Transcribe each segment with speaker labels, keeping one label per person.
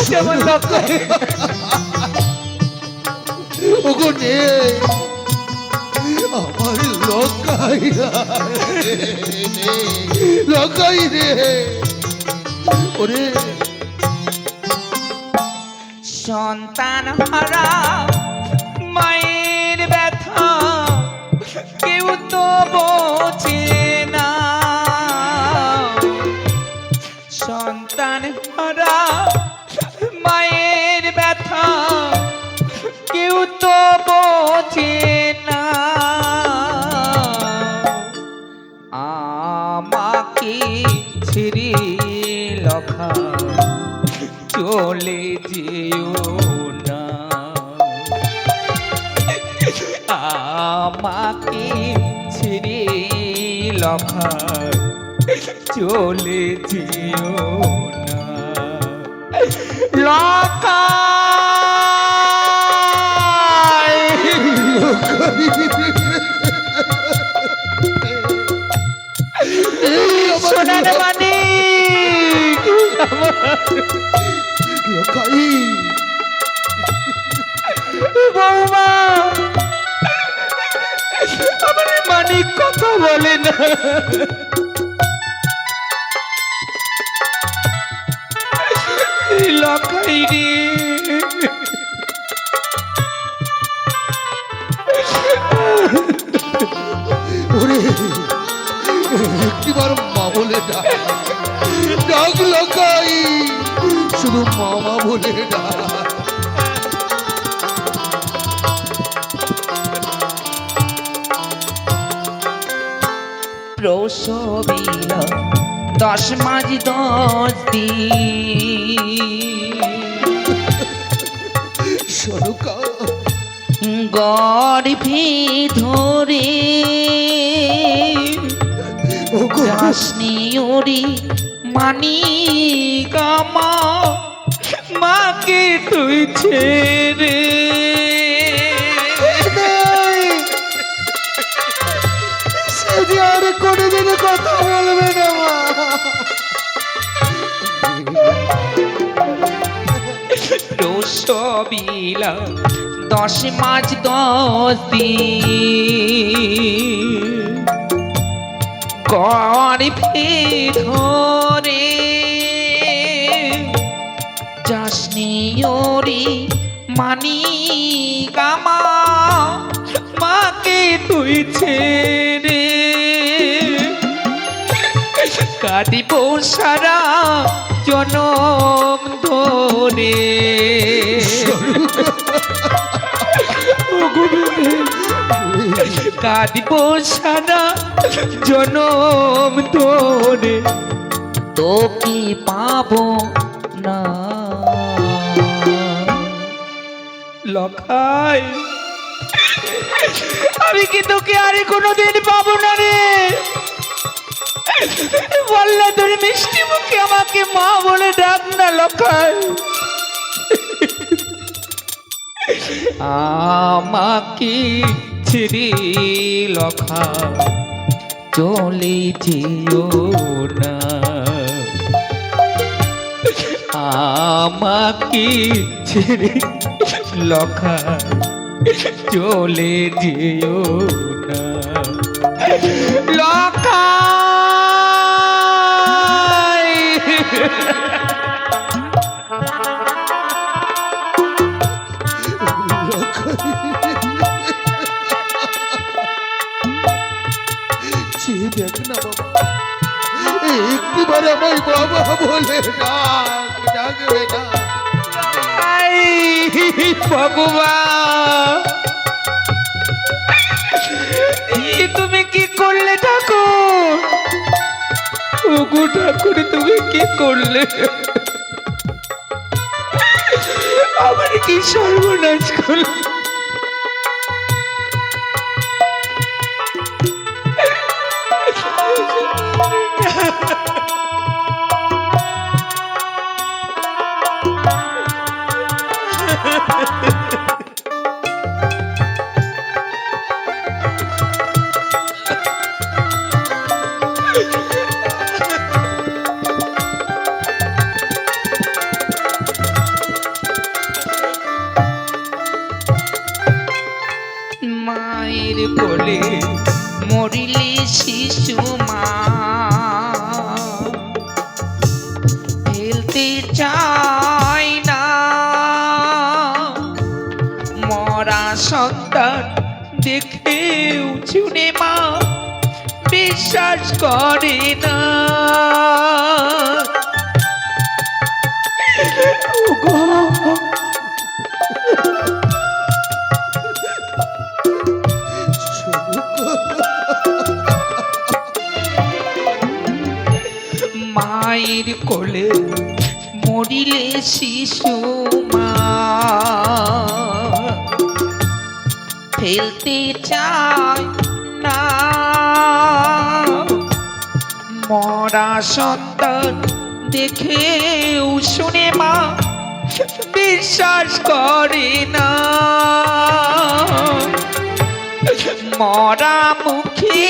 Speaker 1: যেমন লক্ষাই
Speaker 2: ওগো নে আমার লক্ষাই লক্ষাই রে ওরে
Speaker 1: সন্তান হারা মায়ের ব্যথা কেউ তো বোঝে না। সন্তান হারা মায়ের ব্যথা কেউ তো বোঝে না। আমাকে ছেড়ে লখা চলে যেও না। আমাকে ছেড়ে লখা চলে যেও না। লখা সোনার মানিক
Speaker 2: লক্ষাই
Speaker 1: বৌমা আমার মানিক কথা বলে না। লক্ষাই রে
Speaker 2: ওরে একটিবার মা বলে ডাক ডাক লক্ষাই শুধু মামা বলে ডাক।
Speaker 1: প্রসবিল 10 মাস 10 দিন
Speaker 2: সরকা
Speaker 1: গর্ভে ধরে
Speaker 2: ওগো
Speaker 1: যাসনি ওরে মানিক আমার মাকে তুই ছেড়ে।
Speaker 2: সে যে আর কোনোদিন কথা বলবে না মা।
Speaker 1: প্রসবিল 10 মাস 10 দিন গর্ভে ধরে যাসনি ওরে মানিক আমার মাকে তুই ছেড়ে। কাঁদিব সারা জনম ধরে। কাঁদিব সারা জনম ধরে তোকে পাবো না। লখাই আমি কি তোকে আর কোনোদিন পাবো না রে। বললে তোর মিষ্টি মুখে আমাকে মা বলে ডাক না লখাই। আমাকে ছেড়ে লখা চলে যেও না। আমাকে ছেড়ে লখা চলে যেও না। লখা
Speaker 2: দেখ না বাবা একটিবার আমায় বাবা বলে ডাক ডাকবে না।
Speaker 1: ভগবান তুমি কি করলে ঠাকুর? ওগো ঠাকুর তুমি কি করলে? আমার কি সর্বনাশ করলে? ফেলতে চাই না মরা সন্তান দেখেও শুনে মা বিশ্বাস করে না। ওগো, মায়ের কোলে মরিলে শিশু মা ফেলতে চায় না মরা সন্তান দেখেও শুনে মা বিশ্বাস করে না। মরা মুখে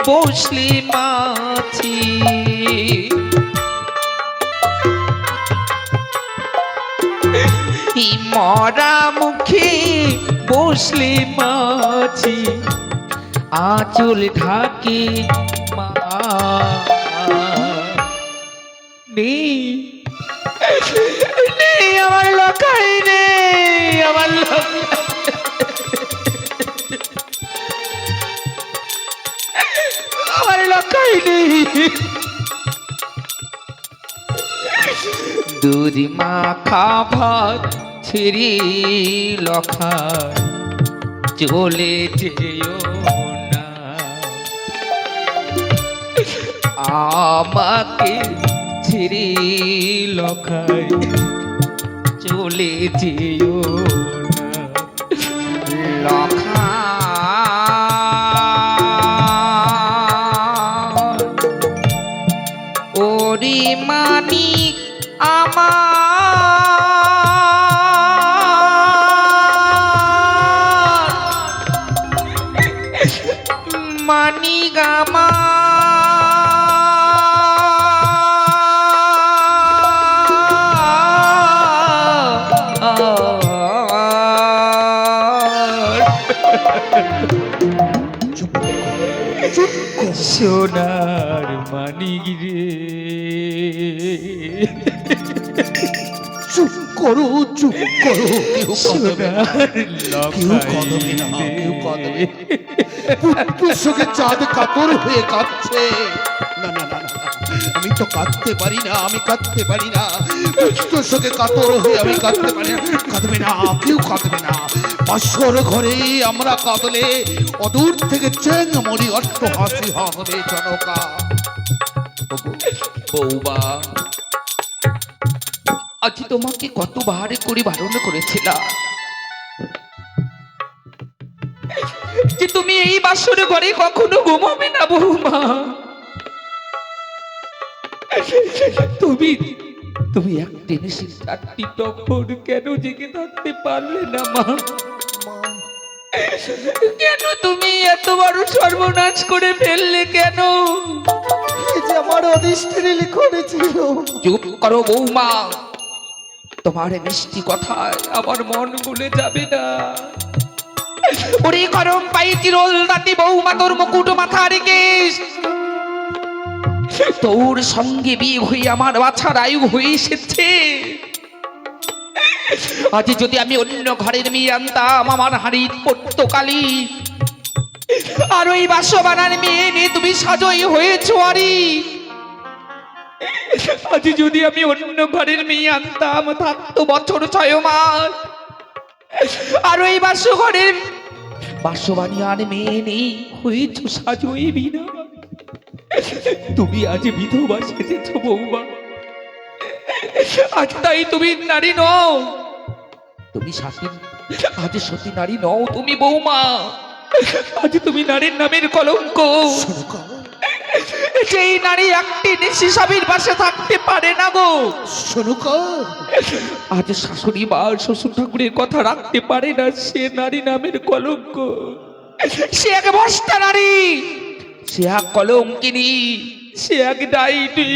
Speaker 1: বসলে মাছি মরা মুখে বসলে মাছি আঁচল ঢাকে মা নেই নেই আমার লকাই নেই আমার আমার লকাই নেই। দুধ মাখা ভাত ছেড়ে লখা চলে যেও না আমাকে ছেড়ে লখায় চলে যেও না লখা ওরে মানিক মানিক সোনার মানিক রে
Speaker 2: চুপ করো চুপ করো, কেউ কদবে না, কেউ কদবে না, কেউ কদবে। পুত্রের সঙ্গে চাঁদ কাতর হয়ে কাঁদছে। না না না না, আমি তো কাঁদতে পারি না, আমি কাঁদতে পারি না। পুত্রের সঙ্গে কাতর হয়ে আমি কাঁদতে পারি না। কাঁদবে না, কেউ কাঁদবে না। পাশর ঘরে আমরা কাঁদলে অদূর থেকে চেং মরি অট্ট হাসি হবে জনকা।
Speaker 1: বৌমা আজ তোমাকে কতবার করে বারণ করেছিলাম যে তুমি এই বাসর ঘরে কখনো ঘুমাবে না বৌমা। তুমি তুমি একটি নিশির 4টি তখন কেন জেগে থাকতে পারলে না মা? কেন তুমি এত বড় সর্বনাশ করে ফেললে কেন?
Speaker 3: যে আমার অদৃষ্টির লিখনে ছিল।
Speaker 1: চুপ করো বৌমা, তোমার মিষ্টি কথায় আমার মন ভুলে যাবে না। ওরে গরম পাই চিরল রাতি বৌমা তোর মুকুট মাথা রেখে তোর সঙ্গে বিয়ে হয়ে আমার বাছার আয়ু হয়ে এসেছে। আজ যদি আমি অন্য ঘরের মেয়ে আনতাম আমার হাড়ি পড়তো কালি, আর ওই বাসবানার মেয়ে নিয়ে তুমি সাজই হয়েছো আরি। আজ যদি আমি অন্য ঘরের মেয়ে আনতাম থাকতো বছর 6 মাস, আর ওই বাসঘরের বাসবানিয়ার মেয়ে নেই হয়েছো সাজই বিনা। তুমি আজ বিধবা সেজেছো বৌমা, আজ তাই তুমি নারী নও, তুমি সতী, আজ সতী নারী নও তুমি বৌমা, আজ তুমি নারীর নামের কলঙ্ক। সেই নারী একটি নিশি স্বামীর পাশে থাকতে পারে না গো। আজ শাশুড়ি বা শ্বশুর ঠাকুরের কথা রাখতে পারে না, সে নারী নামের কলঙ্ক। সে এক ভ্রষ্টা নারী, সে এক কলঙ্কিনী, সে এক ডাইনি,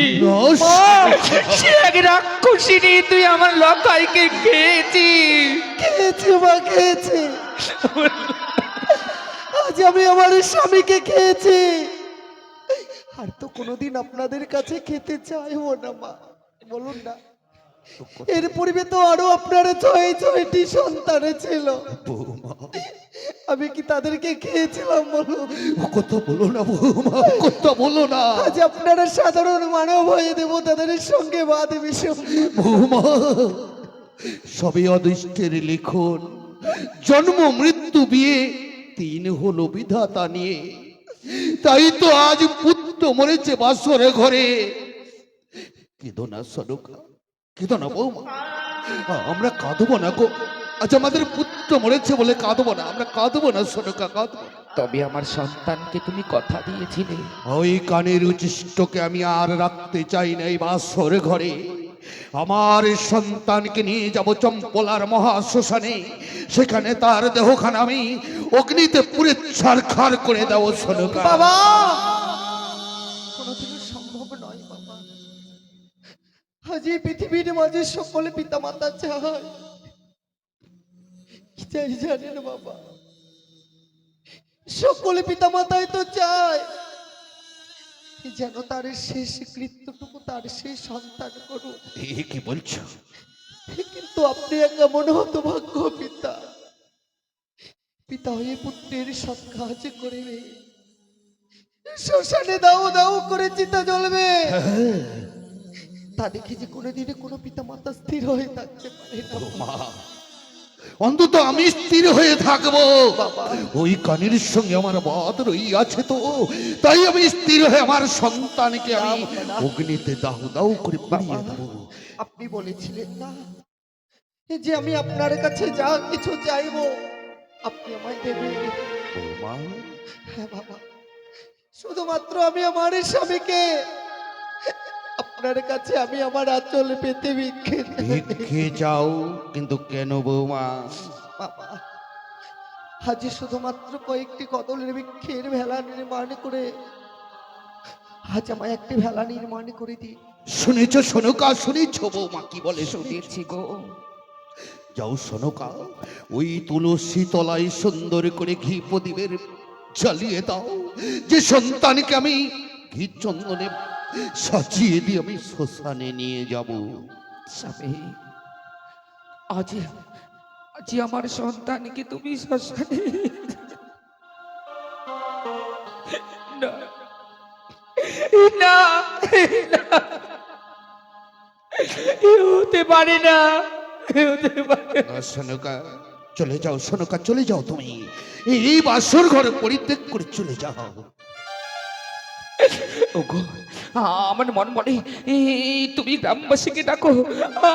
Speaker 1: সে এক রাক্ষসিনী। তুই আমার লকাইকে খেয়েছিস।
Speaker 3: খেয়েছি মা, খেয়েছি। আজ আমি আমার স্বামীকে খেয়েছি, আর তো কোনোদিন আপনাদের কাছে খেতে চাইবো না মা। বলুন না, এর পূর্বে তো আরো আপনার 6টি সন্তান ছিল।
Speaker 2: বৌমা,
Speaker 3: আমি কি তাদেরকে খেয়েছিলাম বলুন?
Speaker 2: কথা বলো না বৌমা, কথা বলো না।
Speaker 3: আজ আপনারা সাধারণ মানব হয়ে দেবতাদের সঙ্গে বাদ বিষম।
Speaker 2: বৌমা, সবে অদৃষ্টের লিখন, জন্ম মৃত্যু বিয়ে 3 হলো বিধাতা নিয়ে। তাই তো আজ পুত্র মরেছে বাসরে ঘরে। কেঁদো না সনকা, কেঁদো না বৌমা, আমরা কাঁদবো না গো। আজ আমাদের পুত্র মরেছে বলে কাঁদবো না, আমরা কাঁদবো না সনকা, কাঁদবো না।
Speaker 1: তবে আমার সন্তানকে তুমি কথা দিয়েছিলে।
Speaker 2: ওই কানের উচিষ্টকে আমি আর রাখতে চাই না এই বাসর ঘরে। আমার সন্তানকে নিয়ে যাব চম্পলার মহাশ্মশানে, সেখানে তার দেহখানা আমি অগ্নিতে পুড়ে ছারখার করে দেবো সনকা।
Speaker 3: বাবা, কোনোদিনও সম্ভব নয় বাবা। আজ এই পৃথিবীর মাঝে সকলে পিতা মাতা চায়, কি চাই জানেন বাবা? সকলে পিতা মাতাই তো চায় যেন তার শেষ কৃত্যটুকু তার সেই সন্তান করুন।
Speaker 2: এ কি বলছো?
Speaker 3: কিন্তু আপনি কেমন হতভাগ্য পিতা, পিতা হয়ে পুত্রের সৎ কাজ করবে, শ্মশানে দাও দাও করে চিতা জ্বলবে, তা দেখে যে কোনোদিনে কোনো পিতা মাতা স্থির হয়ে থাকতে পারে না।
Speaker 2: মা, অন্তত আমি স্থির হয়ে থাকবো।
Speaker 3: বাবা,
Speaker 2: ওই কানের সঙ্গে আমার বাদ রই আছে তো, তাই আমি স্থির হয়ে আমার সন্তানকে আমি অগ্নিতে দাও দাও করে পুড়িয়ে দেবো।
Speaker 3: আপনি বলেছিলেন না যে আমি আপনার কাছে যা কিছু চাইবো আপনি আমায় দেবেন?
Speaker 2: মা,
Speaker 3: হ্যাঁ বাবা, শুধুমাত্র আমি আমার স্বামীকে আপনার কাছে আমি আমার আঁচল পেতে
Speaker 2: ভিক্ষে যাও, কিন্তু কেন বৌমা?
Speaker 3: বাবা, আজ শুধুমাত্র কয়েকটি কদলের বৃক্ষের ভেলা নির্মাণ করে আজ আমায় একটি ভেলা নির্মাণ করে দিন।
Speaker 2: শুনেছো সনকা, শুনেছো বৌমা কি বলে?
Speaker 1: শুনেছি গো।
Speaker 2: যাও সনকা, ওই তুলসী তলায় সুন্দর করে ঘি প্রদীপের জ্বালিয়ে দাও। যে সন্তানকে আমি ঘি চন্দনে সাজিয়ে দিয়ে আমি শ্মশানে নিয়ে যাব।
Speaker 1: স্বামী, আজ আজ আমার সন্তানকে তুমি শ্মশানে না না, এ হতে পারে না, এ হতে পারে না।
Speaker 2: সনকা চলে যাও, সনকা চলে যাও, তুমি এই বাসর ঘরে পরিত্যাগ করে চলে যাও।
Speaker 1: ওগো, আমার মন মনে তুমি গ্রামবাসীকে ডাকো,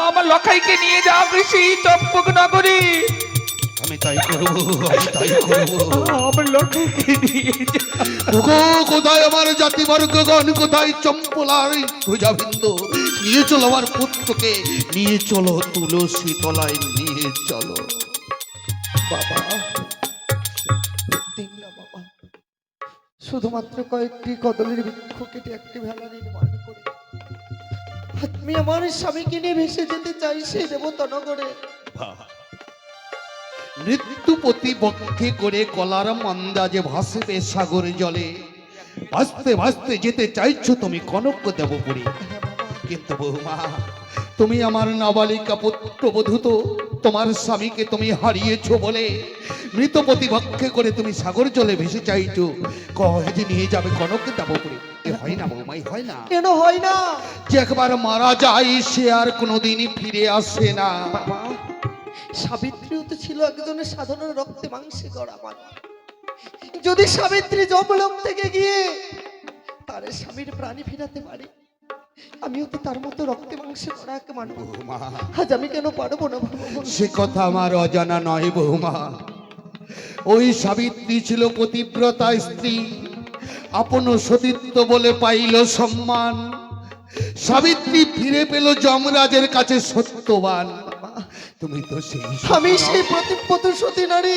Speaker 1: আমার লখাইকে নিয়ে যাও কৃষি চম্পক নগরী।
Speaker 2: আমি তাই করবো, আমি তাই করবো।
Speaker 1: আমার লখাইকে নিয়ে যাও।
Speaker 2: ওগো, কোথায় আমার জাতিবর্গগণ, কোথায় চম্পলার প্রজাবৃন্দ? নিয়ে চলো আমার পুত্রকে, নিয়ে চলো তুলসী তলায়, নিয়ে চলো।
Speaker 3: বাবা, দিন না বাবা, শুধুমাত্র কয়েকটি কদলের বৃক্ষ কেটে একটি ভেলা নির্মাণ করে আমি আমার স্বামীকে নিয়ে ভেসে যেতে চাই সেই দেবতনগরে।
Speaker 2: মৃত্যু প্রতিপক্ষে করে কলার মন্দা যে ভাসবে সাগর জলে, ভাসতে ভাসতে যেতে চাইছো তুমি কনক দেবপুরী। কিন্তু বৌমা, তুমি আমার নাবালিকা পুত্রবধূ তো, তোমার স্বামীকে তুমি হারিয়েছো বলে মৃত প্রতিপক্ষে করে তুমি সাগর জলে ভেসে চাইছো। কহে যে নিয়ে যাবে কনক দেবপুরী। এ হয় না বৌমা, এ হয় না।
Speaker 3: কেন হয় না?
Speaker 2: যে একবার মারা যায় সে আর কোনোদিনই ফিরে আসে না।
Speaker 3: বাবা, সাবিত্রীও তো ছিল একজনের সাধারণ রক্তে মাংসে গড়া মানুষ। যদি সাবিত্রী যমলোক থেকে গিয়ে তার স্বামীর প্রাণী ফিরাতে পারে, আমিও তো তার মতো রক্তে মাংসে গড়া এক মানুষ।
Speaker 2: বৌমা,
Speaker 3: আজ আমি কেন পারবো না বাবা?
Speaker 2: সে কথা আমার অজানা নয় বৌমা। ওই সাবিত্রী ছিল পতিব্রতা স্ত্রী, আপন সতীত্ব বলে পাইল সম্মান। সাবিত্রী ফিরে পেল যমরাজের কাছে সত্যবান। তুমি তো সেই
Speaker 3: আমি সেই প্রতিপত সতী নারী।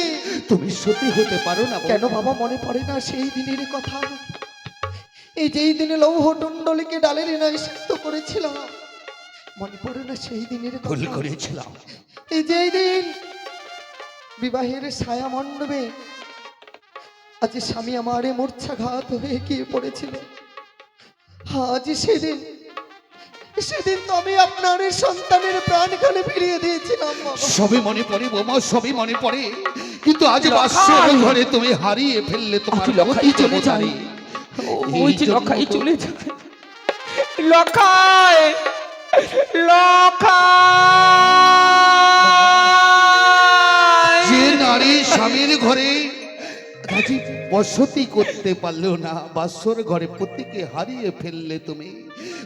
Speaker 2: তুমি সতী হতে পারো না
Speaker 3: কেন বাবা মনে পড়ে না সেই দিনের কথা? এই যেই দিনে লৌহ টুন্ডলিকে ডালের নয় সিদ্ধ করেছিলাম, মনে পড়ে না সেই দিনের
Speaker 2: ভুল
Speaker 3: কথা?
Speaker 2: করেছিলাম।
Speaker 3: এই যেই দিন বিবাহের ছায়া মণ্ডপে আজ স্বামী আমারে মূর্ছাঘাত হয়ে গিয়ে পড়েছিল, আজ সেদিন সেদিন তো আমি আপনার এই সন্তানের প্রাণখানে ফিরিয়ে দিয়েছিলাম বাবা।
Speaker 2: সবই মনে পড়ে বৌমা, সবই মনে পড়ে, কিন্তু আজ
Speaker 1: লখাই!
Speaker 2: বাসর ঘরে তুমি হারিয়ে ফেললে তোমার
Speaker 1: আজ লখাই
Speaker 2: গতি
Speaker 1: চলে যায়।
Speaker 2: দেবতারে।
Speaker 1: ওই
Speaker 2: এই
Speaker 1: যে
Speaker 2: জন্য
Speaker 1: লখাই
Speaker 2: তো-
Speaker 1: চলে যায়। লখাই, লখাই।
Speaker 2: যে নারী স্বামীর ঘরে রাজি বসতি করতে পারলো না, বাসর ঘরে পতিকে হারিয়ে ফেললে তুমি,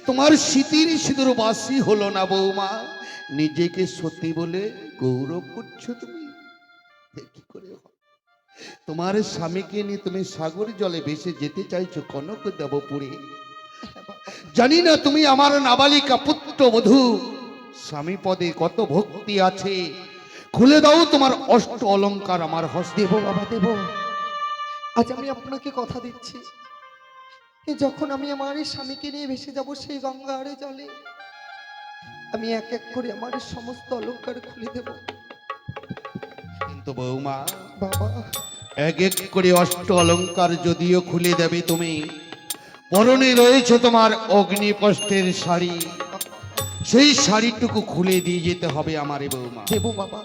Speaker 2: তোমার স্মৃতির সিঁদুর বাসি হলো না বৌমা, নিজেকে সতী বলে গৌরব করছো তুমি। কি করে হয়? তোমার স্বামীকে নিয়ে তুমি সাগর জলে ভেসে যেতে চাইছো কনক দেবপুরে। জানি না তুমি আমার নাবালিকা পুত্র বধূ, স্বামী পদে কত ভক্তি আছে, খুলে দাও তোমার অষ্ট অলংকার আমার হস্তে।
Speaker 3: দেব বাবা দেব। আজ আমি আপনাকে কথা দিচ্ছি, যখন আমি আমার এই স্বামীকে নিয়ে ভেসে যাব সেই গঙ্গার জলে, আমি এক এক করে আমার এই সমস্ত অলংকার খুলে দেব
Speaker 2: কিন্তু বৌমা,
Speaker 3: বাবা।
Speaker 2: এক এক করে অষ্ট অলংকার যদিও খুলে দেবে তুমি, পরনে রয়েছে তোমার অগ্নিকষ্টের শাড়ি, সেই শাড়িটুকু খুলে দিয়ে যেতে হবে আমারে বৌমা।
Speaker 3: দেব বাবা।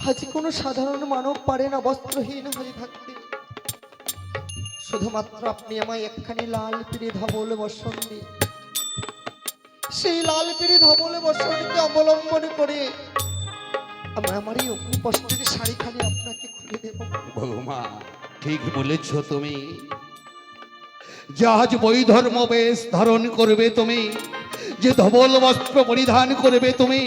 Speaker 3: আজ কোনো সাধারণ মানব পারে না বস্ত্রহীন হয়ে থাকতে, শুধুমাত্র আপনি আমায় একখানি লাল পিড়ি ধবল বসন দিন। সেই লাল পিড়ি ধবল বসনকে অবলম্বন করে আমি আমার এই অগ্নিকষ্টের শাড়িখানি আপনাকে খুলে দেব।
Speaker 2: বৌমা, ঠিক বলেছ তুমি, জাহাজ বৈধর্ম বেশ ধারণ করবে তুমি, যে ধবল বস্ত্র পরিধান করবে তুমি,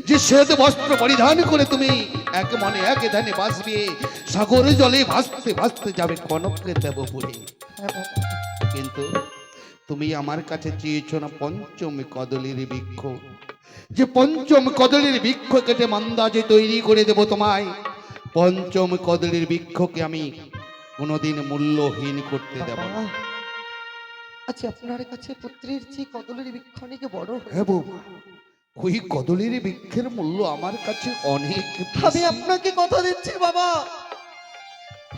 Speaker 2: যে শ্বেত বস্ত্র পরিধান করে তুমি এক মনে এক ধ্যানে বাসবে, সাগর জলে ভাসতে ভাসতে যাবে কনককে দেবপুরে।
Speaker 3: হ্যাঁ বাবা।
Speaker 2: কিন্তু তুমি আমার কাছে চেয়েছো না পঞ্চম কদলীর বৃক্ষ, যে পঞ্চম কদলীর বৃক্ষ কেটে মন্দাজে তৈরি করে দেব তোমায়। পঞ্চম কদলীর বৃক্ষকে আমি কোনোদিন মূল্যহীন করতে দেব না।
Speaker 3: বাবা, আচ্ছা আপনার কাছে পুত্রের যে কদলের বৃক্ষ অনেক বড় হয়েছে।
Speaker 2: হ্যাঁ বৌমা, ওই কদলীর বৃক্ষের মূল্য আমার কাছে অনেক বেশি।
Speaker 3: আমি আপনাকে কথা দিচ্ছি বাবা,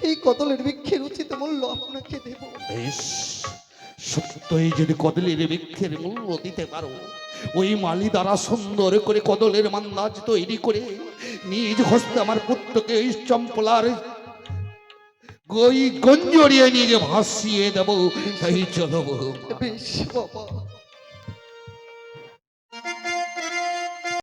Speaker 3: এই কদলের বৃক্ষের উচিত মূল্য আপনাকে দেব।
Speaker 2: বেশ, সত্যই যদি কদলের বৃক্ষের মূল্য দিতে পারো, ওই মালি দ্বারা সুন্দর করে কদলের মান্দাজ তৈরি করে নিজ হস্তে আমার পুত্রকে এই চম্পলার গঞ্জরিয়ে নিয়ে ভাসিয়ে দেবো। তাই চলো বৌমা।
Speaker 3: বেশ বাবা।